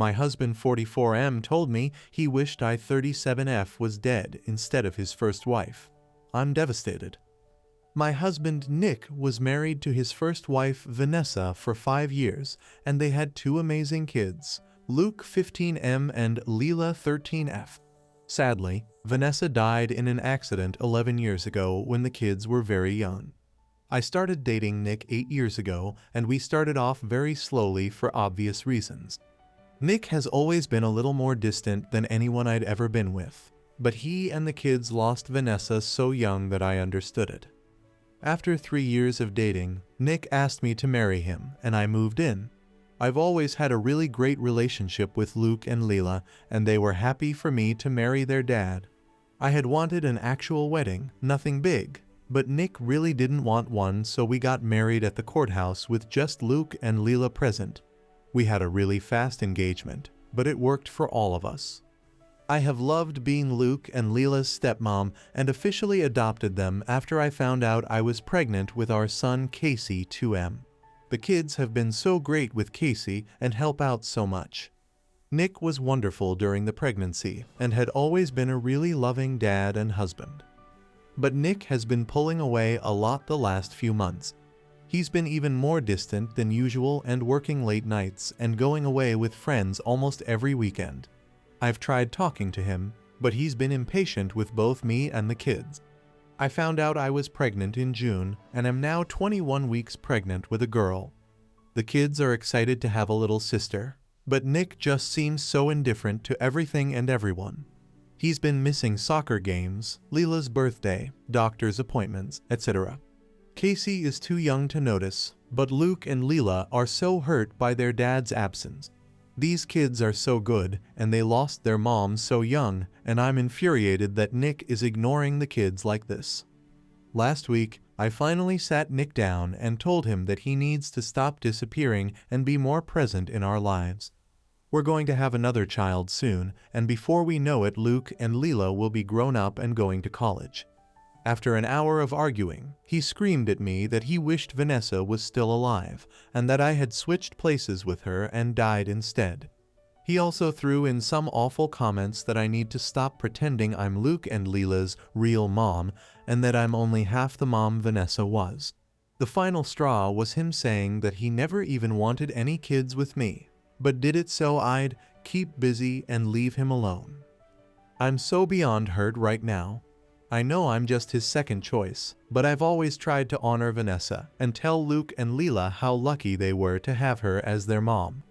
My husband 44M told me he wished I 37F was dead instead of his first wife. I'm devastated. My husband Nick was married to his first wife Vanessa for 5 years, and they had 2 amazing kids, Luke 15M and Leela 13F. Sadly, Vanessa died in an accident 11 years ago when the kids were very young. I started dating Nick 8 years ago, and we started off very slowly for obvious reasons. Nick has always been a little more distant than anyone I'd ever been with, but he and the kids lost Vanessa so young that I understood it. After 3 years of dating, Nick asked me to marry him, and I moved in. I've always had a really great relationship with Luke and Leela, and they were happy for me to marry their dad. I had wanted an actual wedding, nothing big, but Nick really didn't want one, so we got married at the courthouse with just Luke and Leela present. We had a really fast engagement, but it worked for all of us. I have loved being Luke and Leela's stepmom and officially adopted them after I found out I was pregnant with our son Casey 2M. The kids have been so great with Casey and help out so much. Nick was wonderful during the pregnancy and had always been a really loving dad and husband. But Nick has been pulling away a lot the last few months. He's been even more distant than usual and working late nights and going away with friends almost every weekend. I've tried talking to him, but he's been impatient with both me and the kids. I found out I was pregnant in June and am now 21 weeks pregnant with a girl. The kids are excited to have a little sister, but Nick just seems so indifferent to everything and everyone. He's been missing soccer games, Leela's birthday, doctor's appointments, etc. Casey is too young to notice, but Luke and Leela are so hurt by their dad's absence. These kids are so good, and they lost their mom so young, and I'm infuriated that Nick is ignoring the kids like this. Last week, I finally sat Nick down and told him that he needs to stop disappearing and be more present in our lives. We're going to have another child soon, and before we know it, Luke and Leela will be grown up and going to college. After an hour of arguing, he screamed at me that he wished Vanessa was still alive, and that I had switched places with her and died instead. He also threw in some awful comments that I need to stop pretending I'm Luke and Leela's real mom, and that I'm only half the mom Vanessa was. The final straw was him saying that he never even wanted any kids with me, but did it so I'd keep busy and leave him alone. I'm so beyond hurt right now. I know I'm just his second choice, but I've always tried to honor Vanessa and tell Luke and Leela how lucky they were to have her as their mom.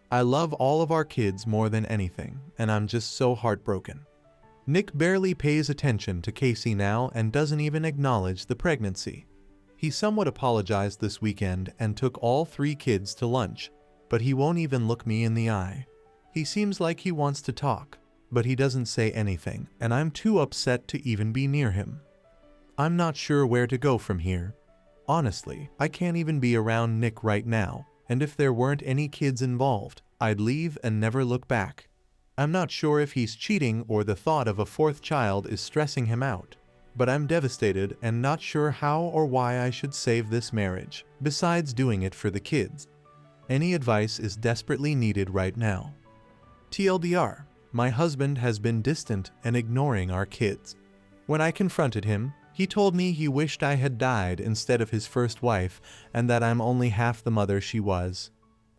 I love all of our kids more than anything, and I'm just so heartbroken. Nick barely pays attention to Casey now and doesn't even acknowledge the pregnancy. He somewhat apologized this weekend and took all 3 kids to lunch, but he won't even look me in the eye. He seems like he wants to talk, but he doesn't say anything, and I'm too upset to even be near him. I'm not sure where to go from here. Honestly, I can't even be around Nick right now, and if there weren't any kids involved, I'd leave and never look back. I'm not sure if he's cheating or the thought of a 4th child is stressing him out, but I'm devastated and not sure how or why I should save this marriage, besides doing it for the kids. Any advice is desperately needed right now. TLDR. My husband has been distant and ignoring our kids. When I confronted him, he told me he wished I had died instead of his first wife and that I'm only half the mother she was.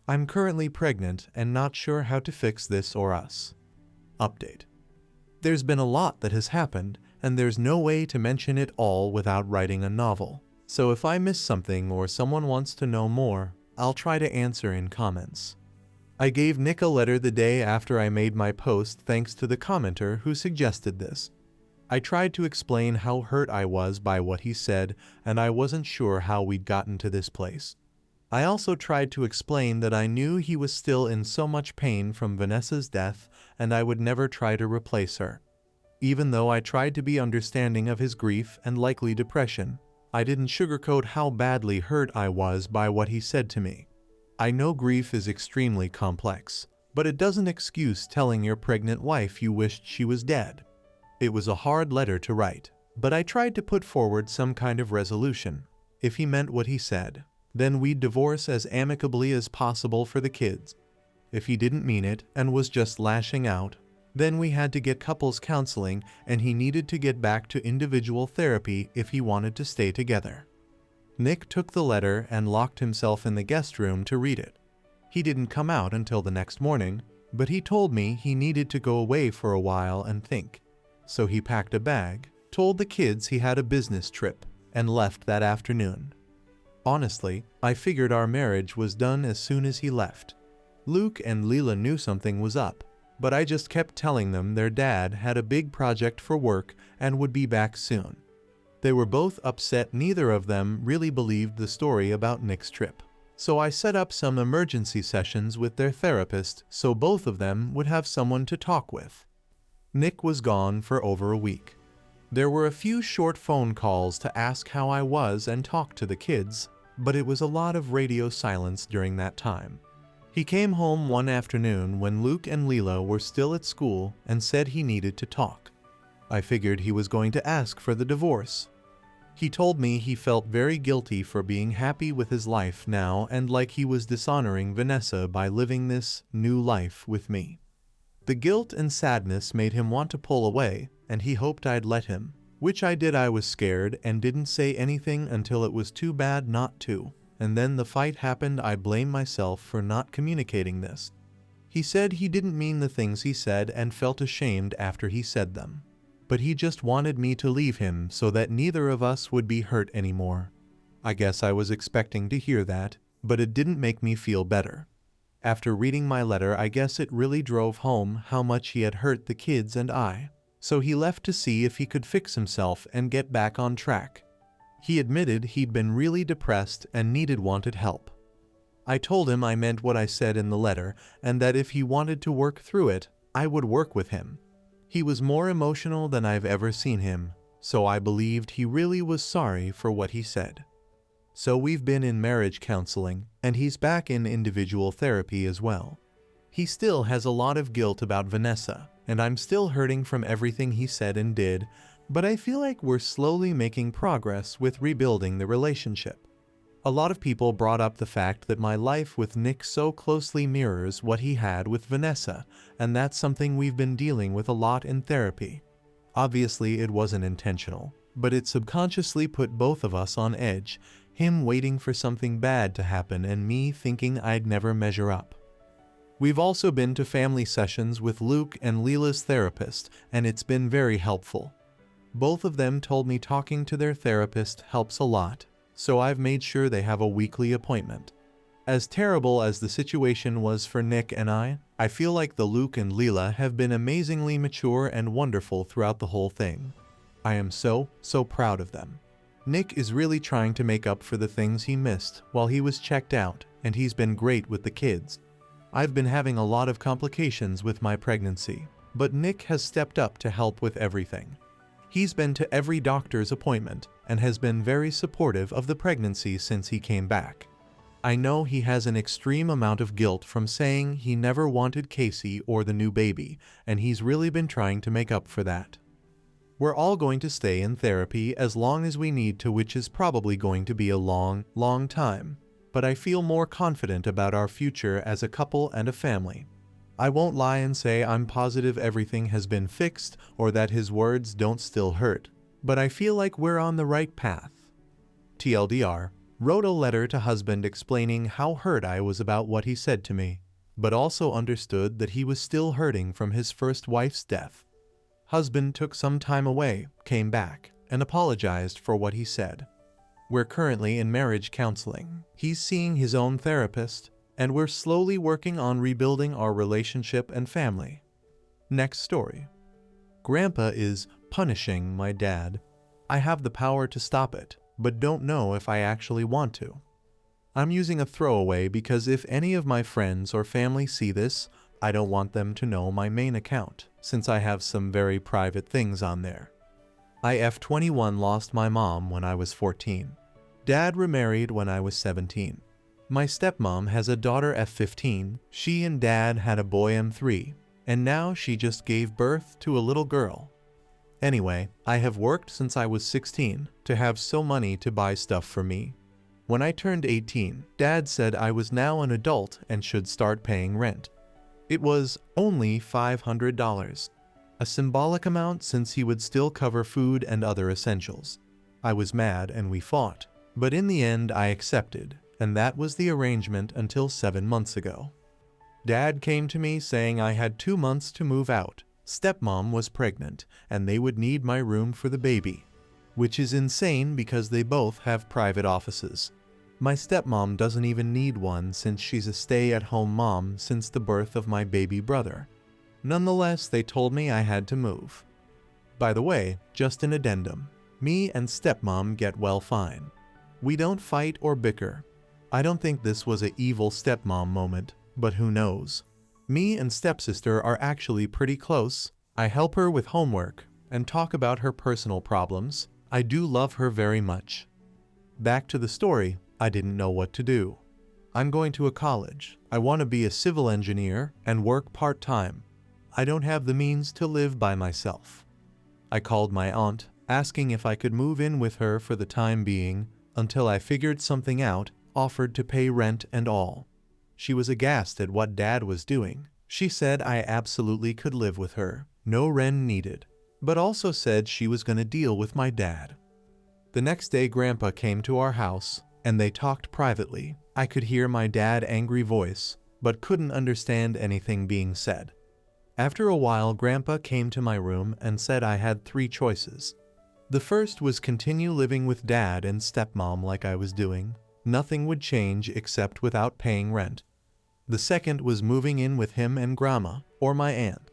I'm currently pregnant and not sure how to fix this or us. Update. There's been a lot that has happened, and there's no way to mention it all without writing a novel. So if I miss something or someone wants to know more, I'll try to answer in comments. I gave Nick a letter the day after I made my post thanks to the commenter who suggested this. I tried to explain how hurt I was by what he said, and I wasn't sure how we'd gotten to this place. I also tried to explain that I knew he was still in so much pain from Vanessa's death and I would never try to replace her. Even though I tried to be understanding of his grief and likely depression, I didn't sugarcoat how badly hurt I was by what he said to me. I know grief is extremely complex, but it doesn't excuse telling your pregnant wife you wished she was dead. It was a hard letter to write, but I tried to put forward some kind of resolution. If he meant what he said, then we'd divorce as amicably as possible for the kids. if he didn't mean it and was just lashing out. Then we had to get couples counseling, and he needed to get back to individual therapy if he wanted to stay together. Nick took the letter and locked himself in the guest room to read it. He didn't come out until the next morning, but he told me he needed to go away for a while and think. So he packed a bag, told the kids he had a business trip, and left that afternoon. Honestly, I figured our marriage was done as soon as he left. Luke and Leela knew something was up, but I just kept telling them their dad had a big project for work and would be back soon. They were both upset neither of them really believed the story about Nick's trip. So I set up some emergency sessions with their therapist so both of them would have someone to talk with. Nick was gone for over a week. There were a few short phone calls to ask how I was and talk to the kids, but it was a lot of radio silence during that time. He came home one afternoon when Luke and Leela were still at school and said he needed to talk. I figured he was going to ask for the divorce. He told me he felt very guilty for being happy with his life now and like he was dishonoring Vanessa by living this new life with me. The guilt and sadness made him want to pull away, and he hoped I'd let him, which I did. I was scared and didn't say anything until it was too bad not to, and then the fight happened. I blame myself for not communicating this. He said he didn't mean the things he said and felt ashamed after he said them. But he just wanted me to leave him so that neither of us would be hurt anymore. I guess I was expecting to hear that, but it didn't make me feel better. After reading my letter, I guess it really drove home how much he had hurt the kids and I. So he left to see if he could fix himself and get back on track. He admitted he'd been really depressed and wanted help. I told him I meant what I said in the letter and that if he wanted to work through it, I would work with him. He was more emotional than I've ever seen him, so I believed he really was sorry for what he said. So we've been in marriage counseling, and he's back in individual therapy as well. He still has a lot of guilt about Vanessa, and I'm still hurting from everything he said and did, but I feel like we're slowly making progress with rebuilding the relationship. A lot of people brought up the fact that my life with Nick so closely mirrors what he had with Vanessa, and that's something we've been dealing with a lot in therapy. Obviously, it wasn't intentional, but it subconsciously put both of us on edge, him waiting for something bad to happen and me thinking I'd never measure up. We've also been to family sessions with Luke and Leela's therapist, and it's been very helpful. Both of them told me talking to their therapist helps a lot, so I've made sure they have a weekly appointment. As terrible as the situation was for Nick and I feel like the Luke and Leela have been amazingly mature and wonderful throughout the whole thing. I am so proud of them. Nick is really trying to make up for the things he missed while he was checked out, and he's been great with the kids. I've been having a lot of complications with my pregnancy, but Nick has stepped up to help with everything. He's been to every doctor's appointment and has been very supportive of the pregnancy since he came back. I know he has an extreme amount of guilt from saying he never wanted Casey or the new baby, and he's really been trying to make up for that. We're all going to stay in therapy as long as we need to, which is probably going to be a long time, but I feel more confident about our future as a couple and a family. I won't lie and say I'm positive everything has been fixed or that his words don't still hurt, but I feel like we're on the right path. TLDR, wrote a letter to husband explaining how hurt I was about what he said to me, but also understood that he was still hurting from his first wife's death. Husband took some time away, came back, and apologized for what he said. We're currently in marriage counseling. He's seeing his own therapist, and we're slowly working on rebuilding our relationship and family. Next story. Grandpa is punishing my dad. I have the power to stop it, but don't know if I actually want to. I'm using a throwaway because if any of my friends or family see this, I don't want them to know my main account, since I have some very private things on there. I F21 lost my mom when I was 14. Dad remarried when I was 17. My stepmom has a daughter F15, she and dad had a boy M3, and now she just gave birth to a little girl. Anyway, I have worked since I was 16 to have so money to buy stuff for me. When I turned 18, Dad said I was now an adult and should start paying rent. It was only $500, a symbolic amount since he would still cover food and other essentials. I was mad and we fought, but in the end I accepted, and that was the arrangement until 7 months ago. Dad came to me saying I had 2 months to move out. Stepmom was pregnant, and they would need my room for the baby, which is insane because they both have private offices. My stepmom doesn't even need one since she's a stay-at-home mom since the birth of my baby brother. Nonetheless, they told me I had to move. By the way, just an addendum. Me and stepmom get well fine. We don't fight or bicker. I don't think this was an evil stepmom moment, but who knows. Me and stepsister are actually pretty close. I help her with homework and talk about her personal problems. I do love her very much. Back to the story, I didn't know what to do. I'm going to a college. I want to be a civil engineer and work part-time. I don't have the means to live by myself. I called my aunt, asking if I could move in with her for the time being until I figured something out, offered to pay rent and all. She was aghast at what Dad was doing. She said I absolutely could live with her, no rent needed, but also said she was going to deal with my dad. The next day Grandpa came to our house, and they talked privately. I could hear my dad's angry voice, but couldn't understand anything being said. After a while, Grandpa came to my room and said I had 3 choices. The first was continue living with Dad and stepmom like I was doing. Nothing would change except without paying rent. The second was moving in with him and Grandma, or my aunt.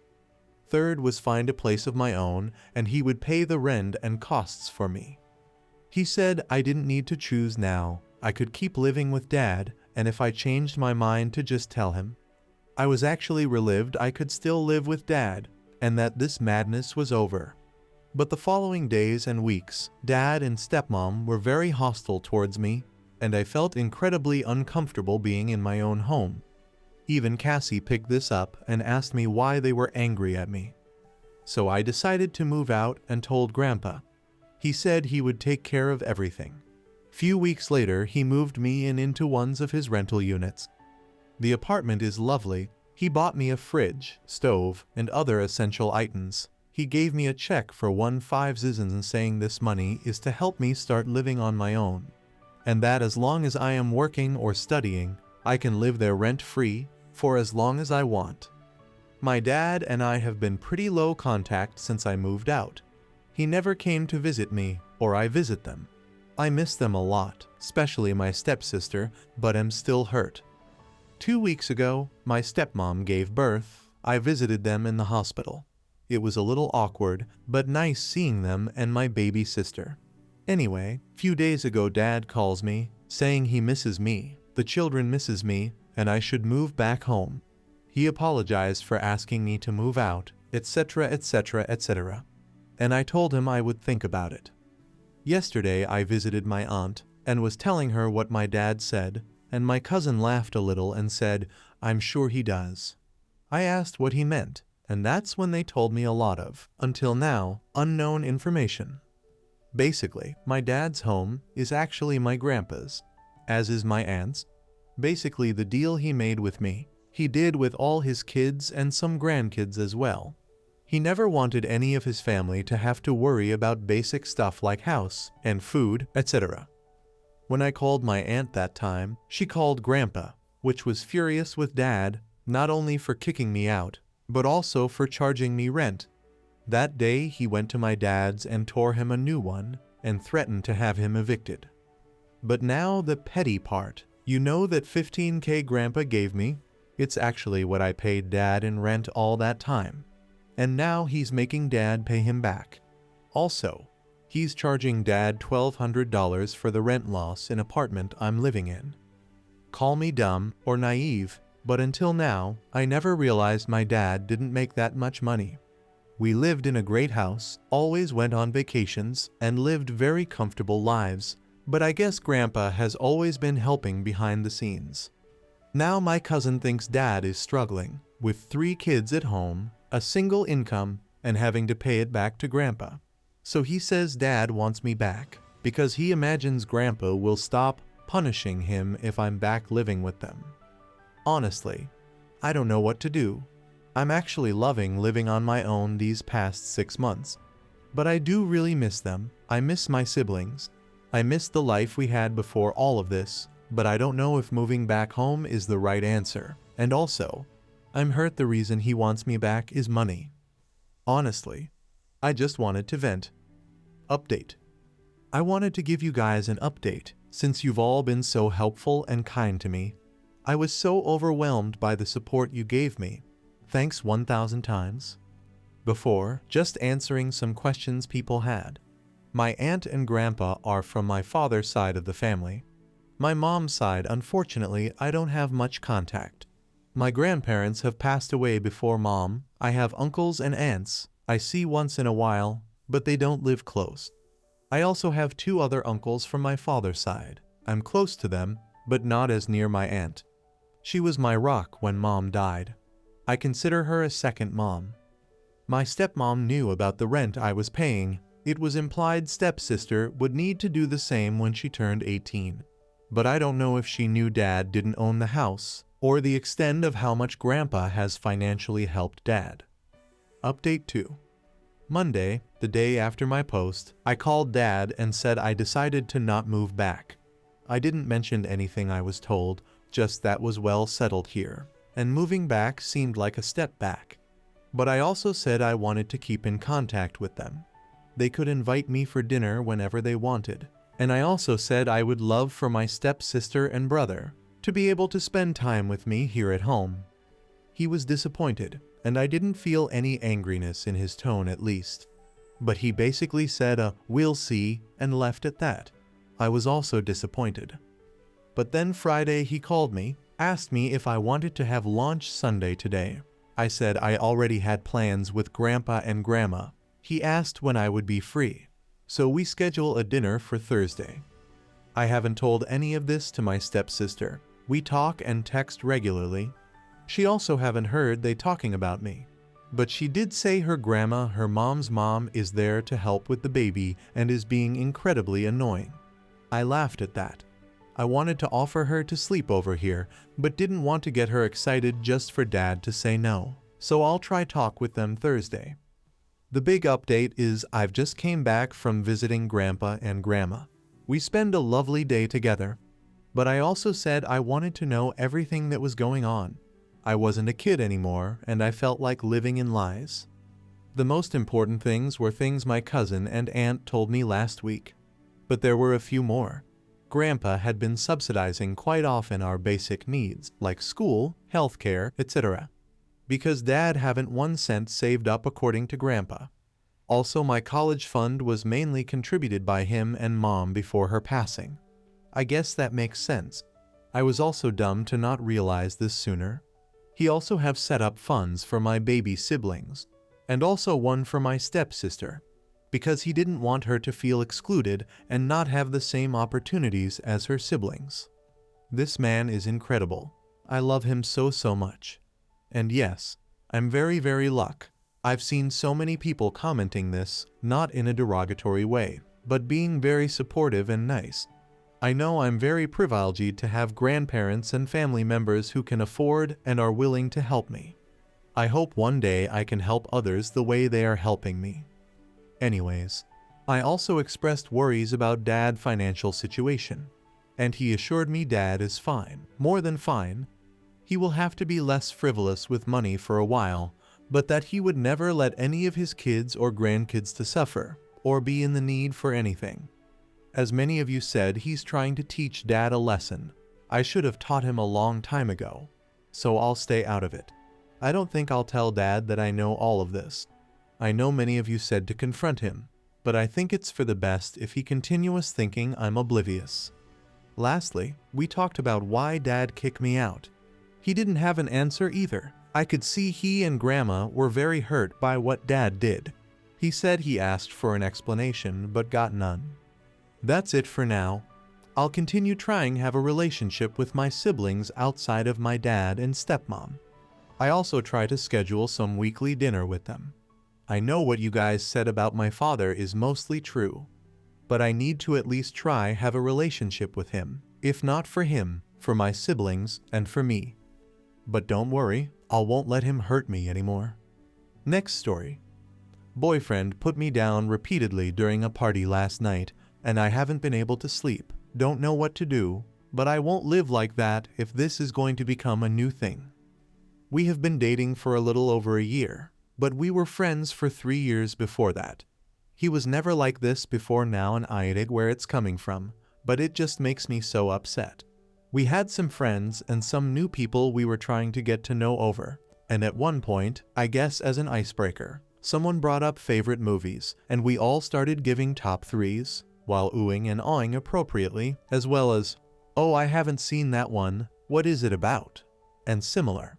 Third was find a place of my own, and he would pay the rent and costs for me. He said I didn't need to choose now. I could keep living with Dad, and if I changed my mind to just tell him. I was actually relieved I could still live with Dad, and that this madness was over. But the following days and weeks, Dad and stepmom were very hostile towards me, and I felt incredibly uncomfortable being in my own home. Even Cassie picked this up and asked me why they were angry at me. So I decided to move out and told Grandpa. He said he would take care of everything. Few weeks later, he moved me into one of his rental units. The apartment is lovely. He bought me a fridge, stove, and other essential items. He gave me a check for 1,500 saying this money is to help me start living on my own, and that as long as I am working or studying, I can live there rent-free for as long as I want. My dad and I have been pretty low contact since I moved out. He never came to visit me, or I visit them. I miss them a lot, especially my stepsister, but am still hurt. 2 weeks ago, my stepmom gave birth. I visited them in the hospital. It was a little awkward, but nice seeing them and my baby sister. Anyway, few days ago Dad calls me, saying he misses me, the children misses me, and I should move back home. He apologized for asking me to move out, etc., etc., etc. And I told him I would think about it. Yesterday I visited my aunt and was telling her what my dad said, and my cousin laughed a little and said, "I'm sure he does." I asked what he meant, and that's when they told me a lot of, until now, unknown information. Basically, my dad's home is actually my grandpa's, as is my aunt's. Basically, the deal he made with me, he did with all his kids and some grandkids as well. He never wanted any of his family to have to worry about basic stuff like house and food, etc. When I called my aunt that time, she called Grandpa, which was furious with Dad, not only for kicking me out, but also for charging me rent. That day he went to my dad's and tore him a new one and threatened to have him evicted. But now the petty part. You know that $15,000 Grandpa gave me? It's actually what I paid Dad in rent all that time. And now he's making Dad pay him back. Also, he's charging Dad $1,200 for the rent loss in apartment I'm living in. Call me dumb or naive, but until now, I never realized my dad didn't make that much money. We lived in a great house, always went on vacations, and lived very comfortable lives, but I guess Grandpa has always been helping behind the scenes. Now my cousin thinks Dad is struggling, with 3 kids at home, a single income, and having to pay it back to Grandpa. So he says Dad wants me back, because he imagines Grandpa will stop punishing him if I'm back living with them. Honestly, I don't know what to do. I'm actually loving living on my own these past 6 months. But I do really miss them. I miss my siblings. I miss the life we had before all of this, but I don't know if moving back home is the right answer. And also, I'm hurt the reason he wants me back is money. Honestly, I just wanted to vent. Update. I wanted to give you guys an update, since you've all been so helpful and kind to me. I was so overwhelmed by the support you gave me. Thanks 1,000 times. Before, just answering some questions people had. My aunt and grandpa are from my father's side of the family. My mom's side, unfortunately, I don't have much contact. My grandparents have passed away before mom. I have uncles and aunts I see once in a while, but they don't live close. I also have 2 other uncles from my father's side. I'm close to them, but not as near my aunt. She was my rock when mom died. I consider her a second mom. My stepmom knew about the rent I was paying. It was implied stepsister would need to do the same when she turned 18. But I don't know if she knew dad didn't own the house, or the extent of how much grandpa has financially helped dad. Update 2. Monday, the day after my post, I called dad and said I decided to not move back. I didn't mention anything I was told, just that was well settled here, and moving back seemed like a step back. But I also said I wanted to keep in contact with them. They could invite me for dinner whenever they wanted, and I also said I would love for my stepsister and brother to be able to spend time with me here at home. He was disappointed, and I didn't feel any angriness in his tone at least. But he basically said "we'll see" and left at that. I was also disappointed. But then Friday he called me, asked me if I wanted to have lunch Sunday today. I said I already had plans with grandpa and grandma. He asked when I would be free, so we schedule a dinner for Thursday. I haven't told any of this to my stepsister. We talk and text regularly. She also haven't heard they talking about me. But she did say her grandma, her mom's mom, is there to help with the baby and is being incredibly annoying. I laughed at that. I wanted to offer her to sleep over here, but didn't want to get her excited just for dad to say no. So I'll try talk with them Thursday. The big update is I've just came back from visiting grandpa and grandma. We spend a lovely day together. But I also said I wanted to know everything that was going on. I wasn't a kid anymore, and I felt like living in lies. The most important things were things my cousin and aunt told me last week. But there were a few more. Grandpa had been subsidizing quite often our basic needs, like school, healthcare, etc. Because dad haven't 1 cent saved up according to grandpa. Also, my college fund was mainly contributed by him and mom before her passing. I guess that makes sense. I was also dumb to not realize this sooner. He also have set up funds for my baby siblings, and also one for my stepsister, because he didn't want her to feel excluded and not have the same opportunities as her siblings. This man is incredible. I love him so much. And yes, I'm very lucky. I've seen so many people commenting this, not in a derogatory way, but being very supportive and nice. I know I'm very privileged to have grandparents and family members who can afford and are willing to help me. I hope one day I can help others the way they are helping me. Anyways, I also expressed worries about dad's financial situation, and he assured me dad is fine, more than fine. He will have to be less frivolous with money for a while, but that he would never let any of his kids or grandkids to suffer, or be in the need for anything. As many of you said, he's trying to teach dad a lesson. I should have taught him a long time ago, so I'll stay out of it. I don't think I'll tell dad that I know all of this. I know many of you said to confront him, but I think it's for the best if he continues thinking I'm oblivious. Lastly, we talked about why dad kicked me out. He didn't have an answer either. I could see he and grandma were very hurt by what dad did. He said he asked for an explanation but got none. That's it for now. I'll continue trying to have a relationship with my siblings outside of my dad and stepmom. I also try to schedule some weekly dinner with them. I know what you guys said about my father is mostly true, but I need to at least try have a relationship with him, if not for him, for my siblings and for me. But don't worry, I won't let him hurt me anymore. Next story. Boyfriend put me down repeatedly during a party last night, and I haven't been able to sleep. Don't know what to do, but I won't live like that if this is going to become a new thing. We have been dating for a little over a year, but we were friends for 3 years before that. He was never like this before now, and I get where it's coming from, but it just makes me so upset. We had some friends and some new people we were trying to get to know over, and at one point, I guess as an icebreaker, someone brought up favorite movies, and we all started giving top threes, while oohing and awing appropriately, as well as, "Oh, I haven't seen that one, what is it about?" and similar.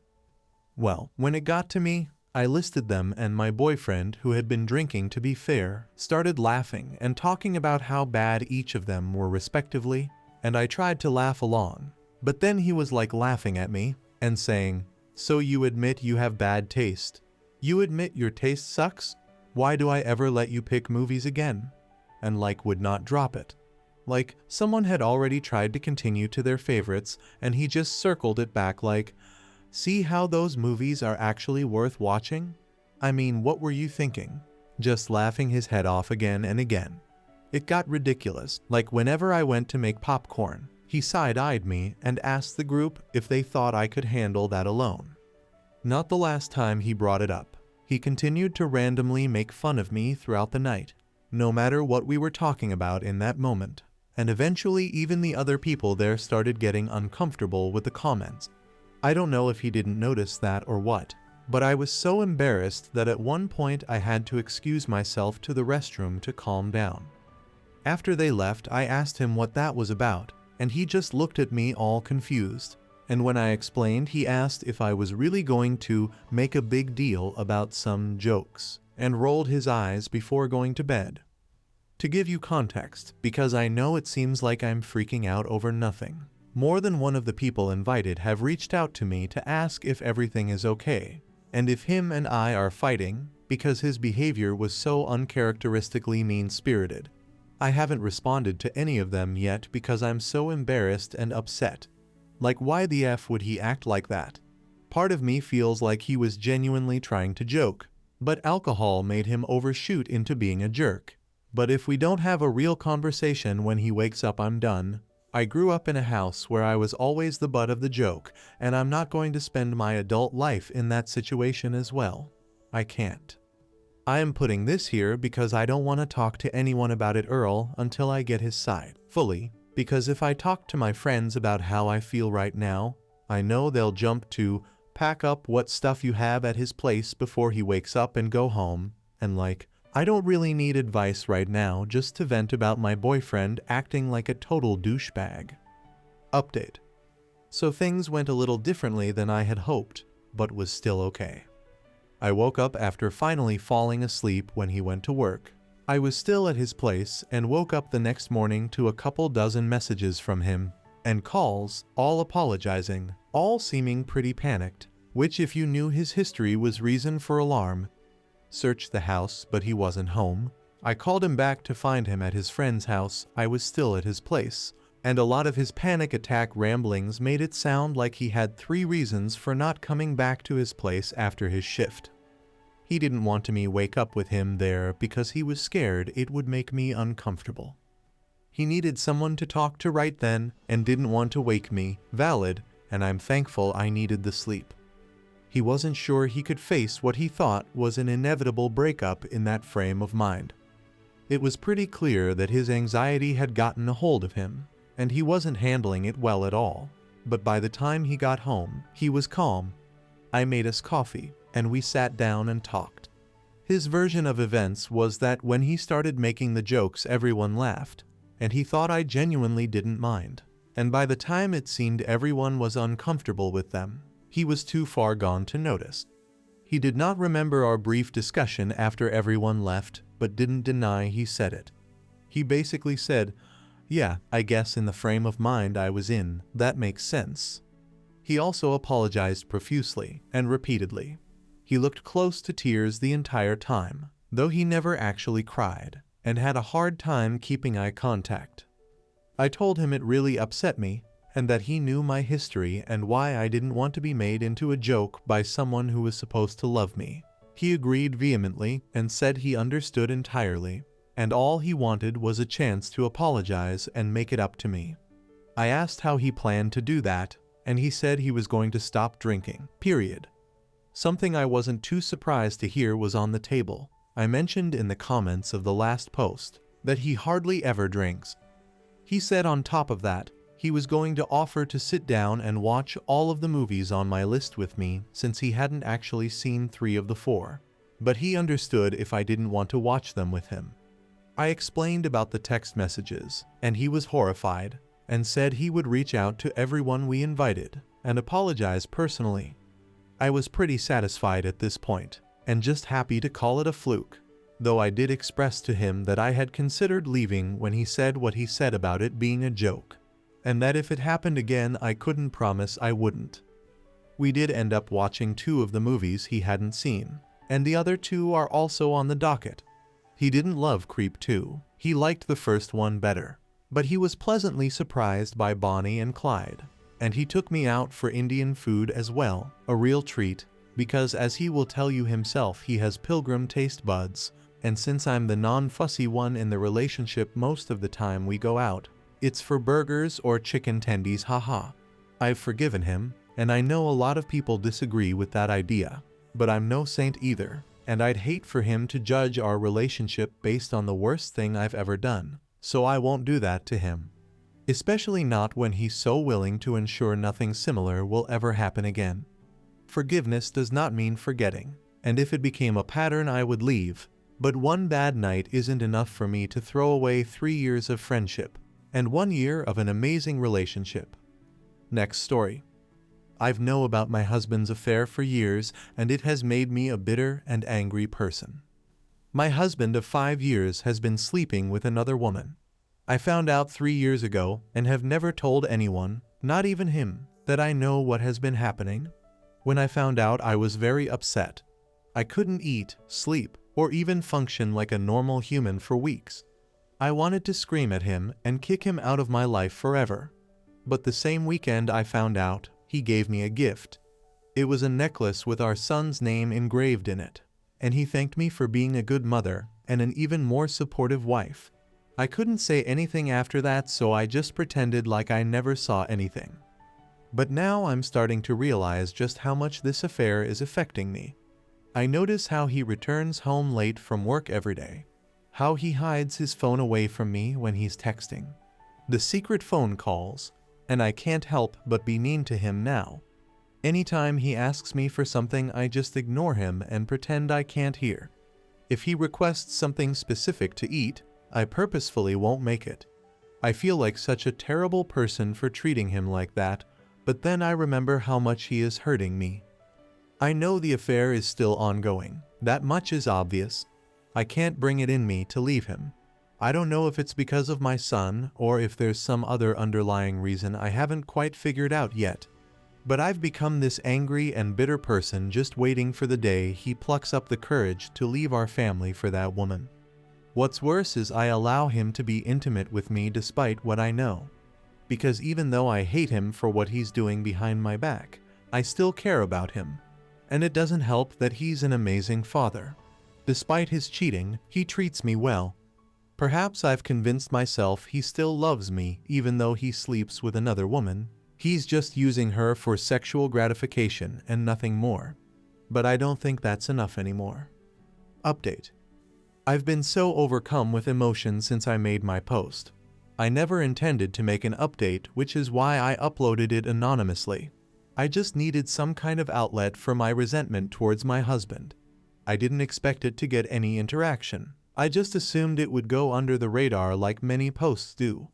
Well, when it got to me, I listed them, and my boyfriend, who had been drinking to be fair, started laughing and talking about how bad each of them were respectively, and I tried to laugh along, but then he was like laughing at me and saying, "So you admit you have bad taste? You admit your taste sucks? Why do I ever let you pick movies again?" And like would not drop it. Like someone had already tried to continue to their favorites, and he just circled it back like, "See how those movies are actually worth watching? I mean, what were you thinking?" Just laughing his head off again and again. It got ridiculous, like whenever I went to make popcorn, he side-eyed me and asked the group if they thought I could handle that alone. Not the last time he brought it up. He continued to randomly make fun of me throughout the night, no matter what we were talking about in that moment, and eventually even the other people there started getting uncomfortable with the comments. I don't know if he didn't notice that or what, but I was so embarrassed that at one point I had to excuse myself to the restroom to calm down. After they left, I asked him what that was about, and he just looked at me all confused. And when I explained, he asked if I was really going to make a big deal about some jokes, and rolled his eyes before going to bed. To give you context, because I know it seems like I'm freaking out over nothing, more than one of the people invited have reached out to me to ask if everything is okay, and if him and I are fighting, because his behavior was so uncharacteristically mean-spirited. I haven't responded to any of them yet because I'm so embarrassed and upset. Like, why the F would he act like that? Part of me feels like he was genuinely trying to joke, but alcohol made him overshoot into being a jerk. But if we don't have a real conversation when he wakes up, I'm done. I grew up in a house where I was always the butt of the joke, and I'm not going to spend my adult life in that situation as well. I can't. I am putting this here because I don't want to talk to anyone about it, Earl, until I get his side fully, because if I talk to my friends about how I feel right now, I know they'll jump to pack up what stuff you have at his place before he wakes up and go home, and like, I don't really need advice right now just to vent about my boyfriend acting like a total douchebag. Update. So things went a little differently than I had hoped, but was still okay. I woke up after finally falling asleep when he went to work. I was still at his place and woke up the next morning to a couple dozen messages from him and calls, all apologizing, all seeming pretty panicked, which if you knew his history was reason for alarm. Searched the house, but he wasn't home. I called him back to find him at his friend's house. I was still at his place, and a lot of his panic attack ramblings made it sound like he had 3 reasons for not coming back to his place after his shift. He didn't want me to wake up with him there because he was scared it would make me uncomfortable. He needed someone to talk to right then and didn't want to wake me. Valid, and I'm thankful I needed the sleep. He wasn't sure he could face what he thought was an inevitable breakup in that frame of mind. It was pretty clear that his anxiety had gotten a hold of him, and he wasn't handling it well at all. But by the time he got home, he was calm. I made us coffee, and we sat down and talked. His version of events was that when he started making the jokes, everyone laughed, and he thought I genuinely didn't mind. And by the time it seemed everyone was uncomfortable with them, he was too far gone to notice. He did not remember our brief discussion after everyone left, but didn't deny he said it. He basically said, "Yeah, I guess in the frame of mind I was in, that makes sense." He also apologized profusely and repeatedly. He looked close to tears the entire time, though he never actually cried, and had a hard time keeping eye contact. I told him it really upset me, and that he knew my history and why I didn't want to be made into a joke by someone who was supposed to love me. He agreed vehemently and said he understood entirely, and all he wanted was a chance to apologize and make it up to me. I asked how he planned to do that, and he said he was going to stop drinking, period. Something I wasn't too surprised to hear was on the table. I mentioned in the comments of the last post that he hardly ever drinks. He said on top of that, he was going to offer to sit down and watch all of the movies on my list with me since he hadn't actually seen 3 of the 4. But he understood if I didn't want to watch them with him. I explained about the text messages, and he was horrified and said he would reach out to everyone we invited and apologize personally. I was pretty satisfied at this point and just happy to call it a fluke, though I did express to him that I had considered leaving when he said what he said about it being a joke, and that if it happened again I couldn't promise I wouldn't. We did end up watching 2 of the movies he hadn't seen, and the other 2 are also on the docket. He didn't love Creep 2, he liked the first one better, but he was pleasantly surprised by Bonnie and Clyde, and he took me out for Indian food as well, a real treat, because as he will tell you himself he has pilgrim taste buds, and since I'm the non-fussy one in the relationship most of the time we go out, it's for burgers or chicken tendies, haha. I've forgiven him, and I know a lot of people disagree with that idea, but I'm no saint either, and I'd hate for him to judge our relationship based on the worst thing I've ever done, so I won't do that to him. Especially not when he's so willing to ensure nothing similar will ever happen again. Forgiveness does not mean forgetting, and if it became a pattern I would leave, but one bad night isn't enough for me to throw away 3 years of friendship and 1 year of an amazing relationship. Next story. I've known about my husband's affair for years, and it has made me a bitter and angry person. My husband of 5 years has been sleeping with another woman. I found out 3 years ago and have never told anyone, not even him, that I know what has been happening. When I found out, I was very upset. I couldn't eat, sleep, or even function like a normal human for weeks. I wanted to scream at him and kick him out of my life forever. But the same weekend I found out, he gave me a gift. It was a necklace with our son's name engraved in it, and he thanked me for being a good mother and an even more supportive wife. I couldn't say anything after that, so I just pretended like I never saw anything. But now I'm starting to realize just how much this affair is affecting me. I notice how he returns home late from work every day, how he hides his phone away from me when he's texting, the secret phone calls, and I can't help but be mean to him now. Anytime he asks me for something, I just ignore him and pretend I can't hear. If he requests something specific to eat, I purposefully won't make it. I feel like such a terrible person for treating him like that, but then I remember how much he is hurting me. I know the affair is still ongoing, that much is obvious. I can't bring it in me to leave him. I don't know if it's because of my son or if there's some other underlying reason I haven't quite figured out yet. But I've become this angry and bitter person just waiting for the day he plucks up the courage to leave our family for that woman. What's worse is I allow him to be intimate with me despite what I know. Because even though I hate him for what he's doing behind my back, I still care about him. And it doesn't help that he's an amazing father. Despite his cheating, he treats me well. Perhaps I've convinced myself he still loves me even though he sleeps with another woman. He's just using her for sexual gratification and nothing more. But I don't think that's enough anymore. Update. I've been so overcome with emotion since I made my post. I never intended to make an update, which is why I uploaded it anonymously. I just needed some kind of outlet for my resentment towards my husband. I didn't expect it to get any interaction. I just assumed it would go under the radar like many posts do.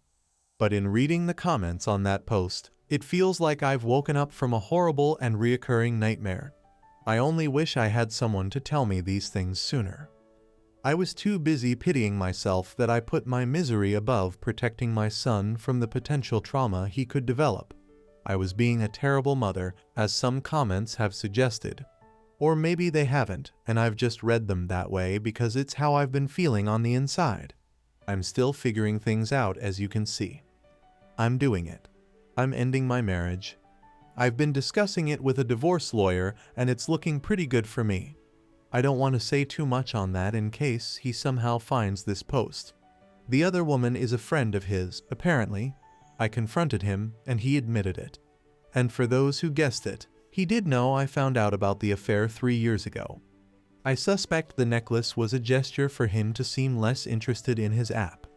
But in reading the comments on that post, it feels like I've woken up from a horrible and reoccurring nightmare. I only wish I had someone to tell me these things sooner. I was too busy pitying myself that I put my misery above protecting my son from the potential trauma he could develop. I was being a terrible mother, as some comments have suggested. Or maybe they haven't, and I've just read them that way because it's how I've been feeling on the inside. I'm still figuring things out, as you can see. I'm doing it. I'm ending my marriage. I've been discussing it with a divorce lawyer and it's looking pretty good for me. I don't want to say too much on that in case he somehow finds this post. The other woman is a friend of his, apparently. I confronted him and he admitted it. And for those who guessed it, he did know I found out about the affair 3 years ago. I suspect the necklace was a gesture for him to seem less interested in his app.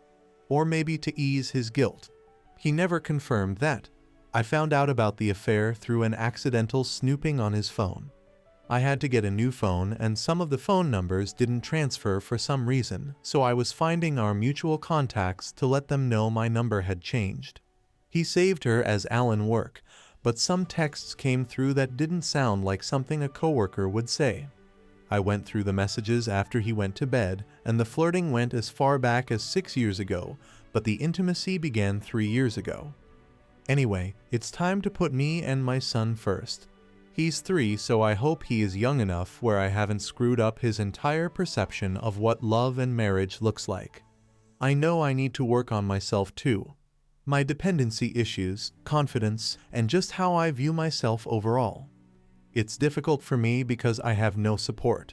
Or maybe to ease his guilt. He never confirmed that. I found out about the affair through an accidental snooping on his phone. I had to get a new phone and some of the phone numbers didn't transfer for some reason, so I was finding our mutual contacts to let them know my number had changed. He saved her as Alan Work, but some texts came through that didn't sound like something a coworker would say. I went through the messages after he went to bed, and the flirting went as far back as 6 years ago, but the intimacy began 3 years ago. Anyway, it's time to put me and my son first. He's 3, so I hope he is young enough where I haven't screwed up his entire perception of what love and marriage looks like. I know I need to work on myself too. My dependency issues, confidence, and just how I view myself overall. It's difficult for me because I have no support.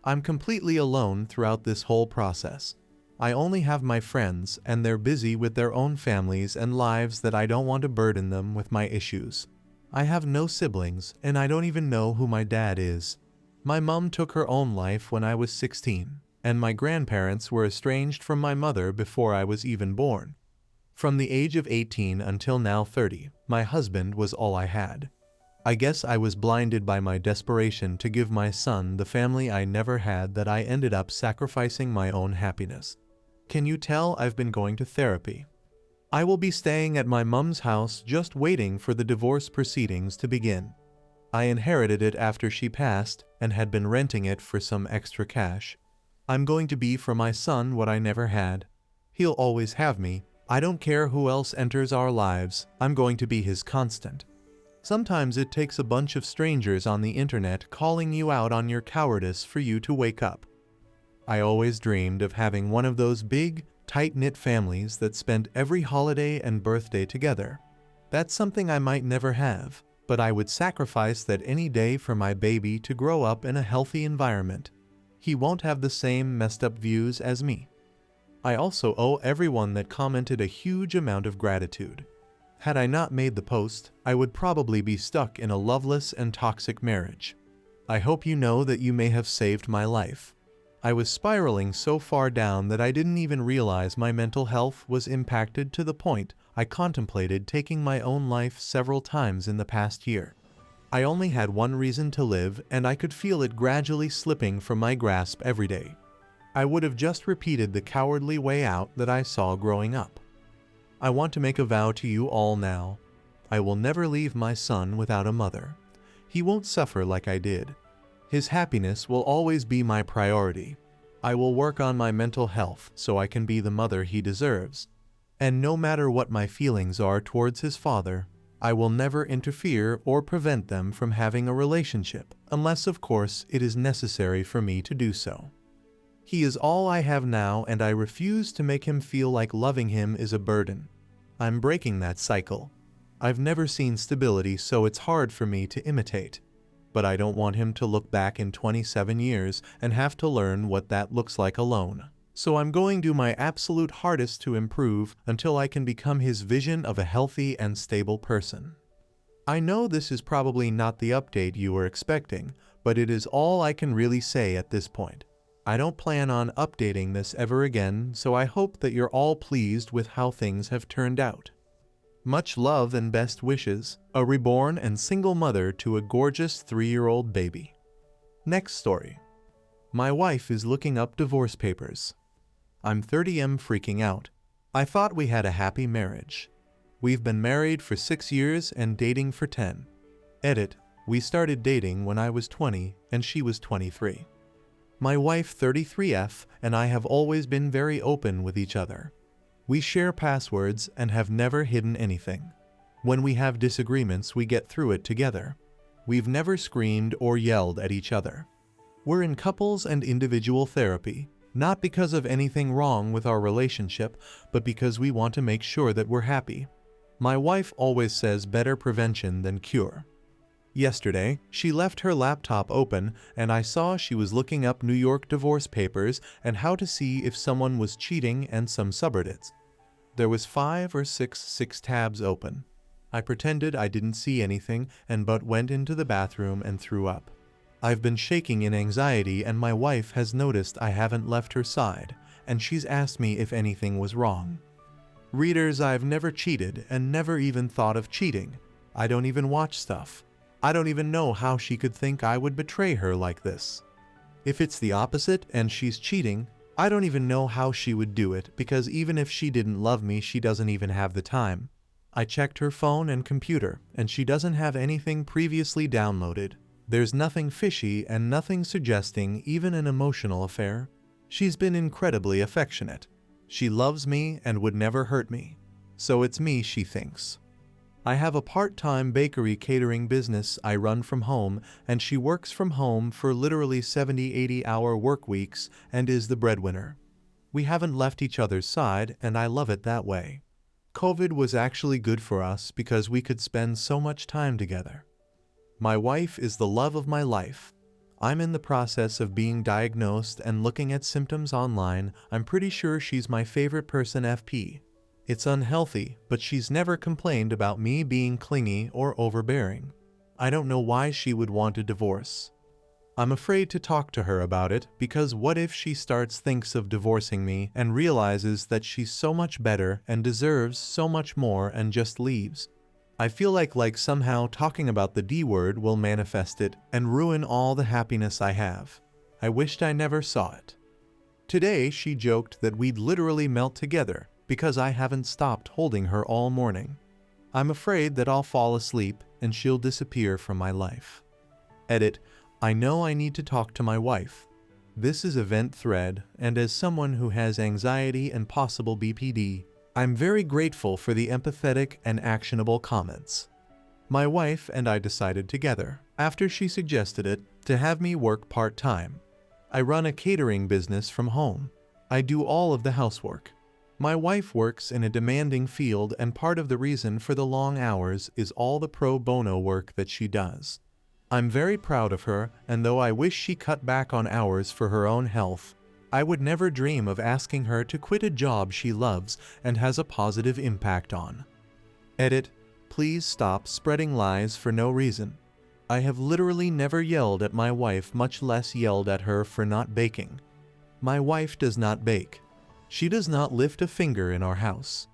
I'm completely alone throughout this whole process. I only have my friends, and they're busy with their own families and lives that I don't want to burden them with my issues. I have no siblings, and I don't even know who my dad is. My mom took her own life when I was 16, and my grandparents were estranged from my mother before I was even born. From the age of 18 until now 30, my husband was all I had. I guess I was blinded by my desperation to give my son the family I never had that I ended up sacrificing my own happiness. Can you tell I've been going to therapy? I will be staying at my mom's house just waiting for the divorce proceedings to begin. I inherited it after she passed and had been renting it for some extra cash. I'm going to be for my son what I never had. He'll always have me. I don't care who else enters our lives, I'm going to be his constant. Sometimes it takes a bunch of strangers on the internet calling you out on your cowardice for you to wake up. I always dreamed of having one of those big, tight-knit families that spent every holiday and birthday together. That's something I might never have, but I would sacrifice that any day for my baby to grow up in a healthy environment. He won't have the same messed up views as me. I also owe everyone that commented a huge amount of gratitude. Had I not made the post, I would probably be stuck in a loveless and toxic marriage. I hope you know that you may have saved my life. I was spiraling so far down that I didn't even realize my mental health was impacted to the point I contemplated taking my own life several times in the past year. I only had one reason to live and I could feel it gradually slipping from my grasp every day. I would have just repeated the cowardly way out that I saw growing up. I want to make a vow to you all now. I will never leave my son without a mother. He won't suffer like I did. His happiness will always be my priority. I will work on my mental health so I can be the mother he deserves. And no matter what my feelings are towards his father, I will never interfere or prevent them from having a relationship, unless of course it is necessary for me to do so. He is all I have now and I refuse to make him feel like loving him is a burden. I'm breaking that cycle. I've never seen stability, so it's hard for me to imitate. But I don't want him to look back in 27 years and have to learn what that looks like alone. So I'm going to do my absolute hardest to improve until I can become his vision of a healthy and stable person. I know this is probably not the update you were expecting, but it is all I can really say at this point. I don't plan on updating this ever again, so I hope that you're all pleased with how things have turned out. Much love and best wishes, a reborn and single mother to a gorgeous 3-year-old baby. Next story. My wife is looking up divorce papers. I'm 30M freaking out. I thought we had a happy marriage. We've been married for 6 years and dating for 10. Edit, we started dating when I was 20 and she was 23. My wife 33F and I have always been very open with each other. We share passwords and have never hidden anything. When we have disagreements, we get through it together. We've never screamed or yelled at each other. We're in couples and individual therapy, not because of anything wrong with our relationship, but because we want to make sure that we're happy. My wife always says better prevention than cure. Yesterday, she left her laptop open and I saw she was looking up New York divorce papers and how to see if someone was cheating and some subreddits. There was 5 or 6 tabs open. I pretended I didn't see anything but went into the bathroom and threw up. I've been shaking in anxiety and my wife has noticed I haven't left her side, and she's asked me if anything was wrong. Readers, I've never cheated and never even thought of cheating. I don't even watch stuff. I don't even know how she could think I would betray her like this. If it's the opposite and she's cheating, I don't even know how she would do it, because even if she didn't love me, she doesn't even have the time. I checked her phone and computer, and she doesn't have anything previously downloaded. There's nothing fishy and nothing suggesting even an emotional affair. She's been incredibly affectionate. She loves me and would never hurt me. So it's me she thinks. I have a part-time bakery catering business I run from home, and she works from home for literally 70-80-hour work weeks and is the breadwinner. We haven't left each other's side, and I love it that way. COVID was actually good for us because we could spend so much time together. My wife is the love of my life. I'm in the process of being diagnosed and looking at symptoms online. I'm pretty sure she's my favorite person FP. It's unhealthy, but she's never complained about me being clingy or overbearing. I don't know why she would want a divorce. I'm afraid to talk to her about it, because what if she thinks of divorcing me and realizes that she's so much better and deserves so much more and just leaves? I feel like somehow talking about the D word will manifest it and ruin all the happiness I have. I wished I never saw it. Today she joked that we'd literally melt together because I haven't stopped holding her all morning. I'm afraid that I'll fall asleep and she'll disappear from my life. Edit. I know I need to talk to my wife. This is a vent thread, and as someone who has anxiety and possible BPD, I'm very grateful for the empathetic and actionable comments. My wife and I decided together, after she suggested it, to have me work part-time. I run a catering business from home. I do all of the housework. My wife works in a demanding field, and part of the reason for the long hours is all the pro bono work that she does. I'm very proud of her, and though I wish she cut back on hours for her own health, I would never dream of asking her to quit a job she loves and has a positive impact on. Edit. Please stop spreading lies for no reason. I have literally never yelled at my wife, much less yelled at her for not baking. My wife does not bake. She does not lift a finger in our house.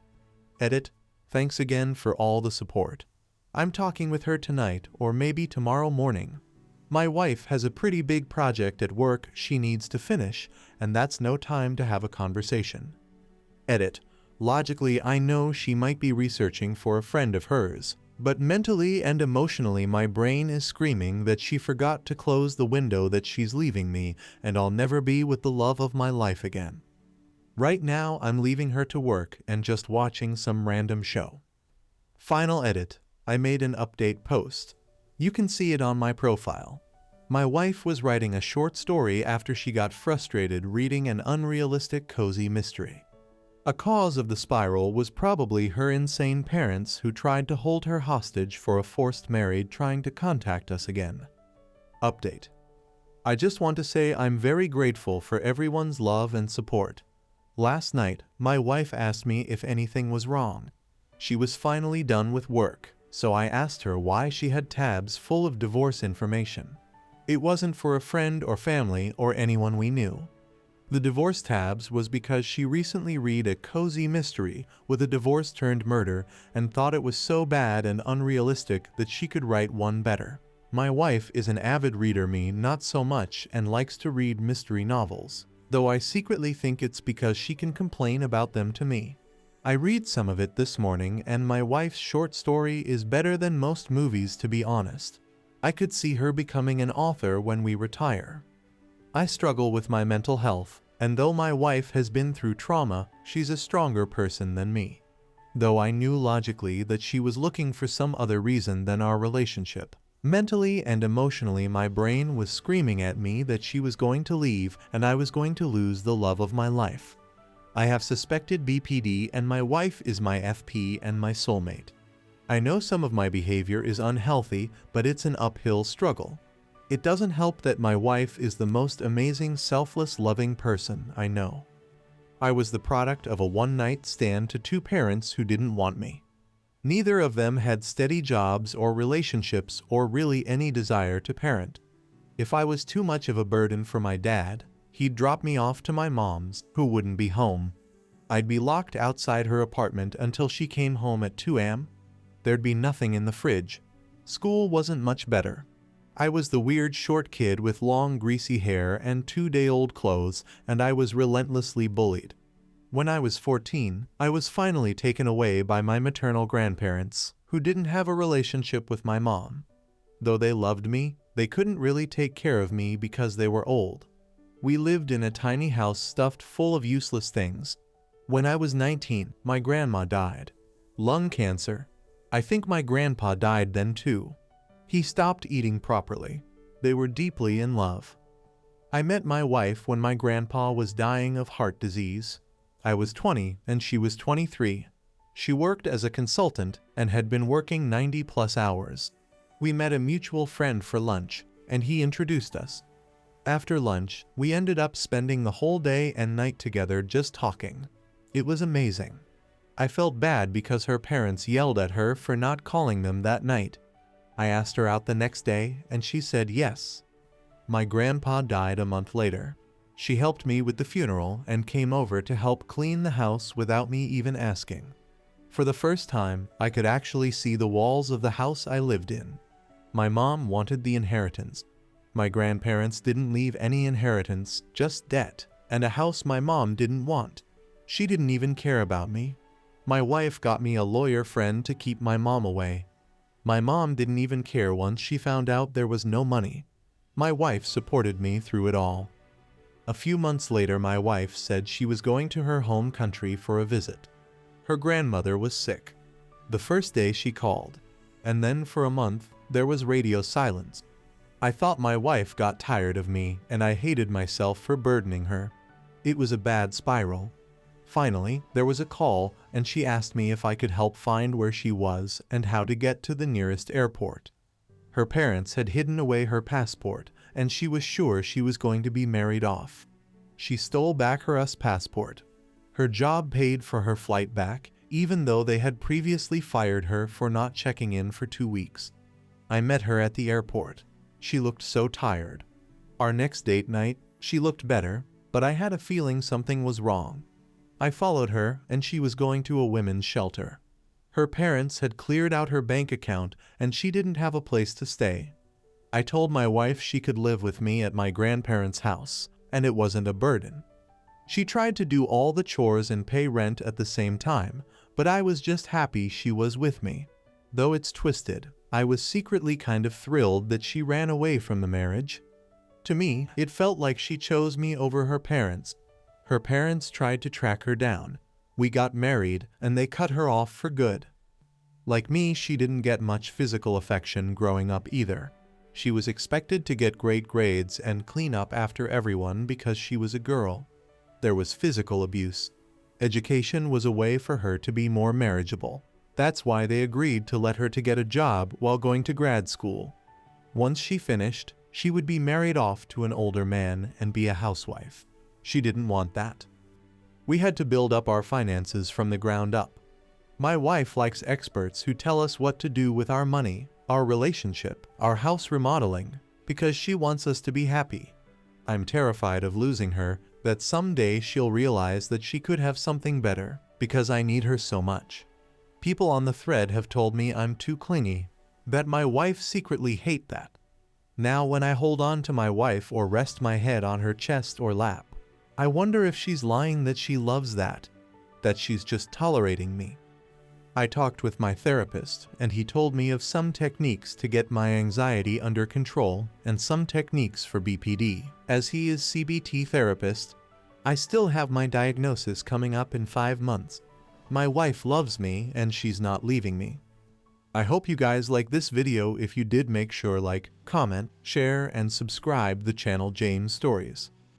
Edit. Thanks again for all the support. I'm talking with her tonight or maybe tomorrow morning. My wife has a pretty big project at work she needs to finish, and that's no time to have a conversation. Edit. Logically, I know she might be researching for a friend of hers, but mentally and emotionally my brain is screaming that she forgot to close the window, that she's leaving me, and I'll never be with the love of my life again. Right now, I'm leaving her to work and just watching some random show. Final edit. I made an update post. You can see it on my profile. My wife was writing a short story after she got frustrated reading an unrealistic cozy mystery. A cause of the spiral was probably her insane parents who tried to hold her hostage for a forced marriage, trying to contact us again. Update. I just want to say I'm very grateful for everyone's love and support. Last night, my wife asked me if anything was wrong. She was finally done with work, so I asked her why she had tabs full of divorce information. It wasn't for a friend or family or anyone we knew. The divorce tabs was because she recently read a cozy mystery with a divorce turned murder and thought it was so bad and unrealistic that she could write one better. My wife is an avid reader, me not so much, and likes to read mystery novels, though I secretly think it's because she can complain about them to me. I read some of it this morning, and my wife's short story is better than most movies, to be honest. I could see her becoming an author when we retire. I struggle with my mental health, and though my wife has been through trauma, she's a stronger person than me. Though I knew logically that she was looking for some other reason than our relationship. Mentally and emotionally, my brain was screaming at me that she was going to leave and I was going to lose the love of my life. I have suspected BPD and my wife is my FP and my soulmate. I know some of my behavior is unhealthy, but it's an uphill struggle. It doesn't help that my wife is the most amazing, selfless, loving person I know. I was the product of a one-night stand to two parents who didn't want me. Neither of them had steady jobs or relationships or really any desire to parent. If I was too much of a burden for my dad, he'd drop me off to my mom's, who wouldn't be home. I'd be locked outside her apartment until she came home at 2 a.m. There'd be nothing in the fridge. School wasn't much better. I was the weird short kid with long greasy hair and 2-day-old clothes, and I was relentlessly bullied. When I was 14, I was finally taken away by my maternal grandparents, who didn't have a relationship with my mom. Though they loved me, they couldn't really take care of me because they were old. We lived in a tiny house stuffed full of useless things. When I was 19, my grandma died. Lung cancer. I think my grandpa died then too. He stopped eating properly. They were deeply in love. I met my wife when my grandpa was dying of heart disease. I was 20 and she was 23. She worked as a consultant and had been working 90+ hours. We met a mutual friend for lunch, and he introduced us. After lunch, we ended up spending the whole day and night together just talking. It was amazing. I felt bad because her parents yelled at her for not calling them that night. I asked her out the next day, and she said yes. My grandpa died a month later. She helped me with the funeral and came over to help clean the house without me even asking. For the first time, I could actually see the walls of the house I lived in. My mom wanted the inheritance. My grandparents didn't leave any inheritance, just debt, and a house my mom didn't want. She didn't even care about me. My wife got me a lawyer friend to keep my mom away. My mom didn't even care once she found out there was no money. My wife supported me through it all. A few months later, my wife said she was going to her home country for a visit. Her grandmother was sick. The first day she called, and then for a month, there was radio silence. I thought my wife got tired of me, and I hated myself for burdening her. It was a bad spiral. Finally, there was a call, and she asked me if I could help find where she was and how to get to the nearest airport. Her parents had hidden away her passport, and she was sure she was going to be married off. She stole back her US passport. Her job paid for her flight back, even though they had previously fired her for not checking in for 2 weeks. I met her at the airport. She looked so tired. Our next date night, she looked better, but I had a feeling something was wrong. I followed her, and she was going to a women's shelter. Her parents had cleared out her bank account, and she didn't have a place to stay. I told my wife she could live with me at my grandparents' house, and it wasn't a burden. She tried to do all the chores and pay rent at the same time, but I was just happy she was with me. Though it's twisted, I was secretly kind of thrilled that she ran away from the marriage. To me, it felt like she chose me over her parents. Her parents tried to track her down. We got married, and they cut her off for good. Like me, she didn't get much physical affection growing up either. She was expected to get great grades and clean up after everyone because she was a girl. There was physical abuse. Education was a way for her to be more marriageable. That's why they agreed to let her to get a job while going to grad school. Once she finished, she would be married off to an older man and be a housewife. She didn't want that. We had to build up our finances from the ground up. My wife likes experts who tell us what to do with our money, our relationship, our house remodeling, because she wants us to be happy. I'm terrified of losing her, that someday she'll realize that she could have something better, because I need her so much. People on the thread have told me I'm too clingy, that my wife secretly hates that. Now when I hold on to my wife or rest my head on her chest or lap, I wonder if she's lying that she loves that she's just tolerating me. I talked with my therapist, and he told me of some techniques to get my anxiety under control and some techniques for BPD. As he is CBT therapist, I still have my diagnosis coming up in 5 months. My wife loves me and she's not leaving me. I hope you guys like this video. If you did, make sure like, comment, share, and subscribe the channel James Stories.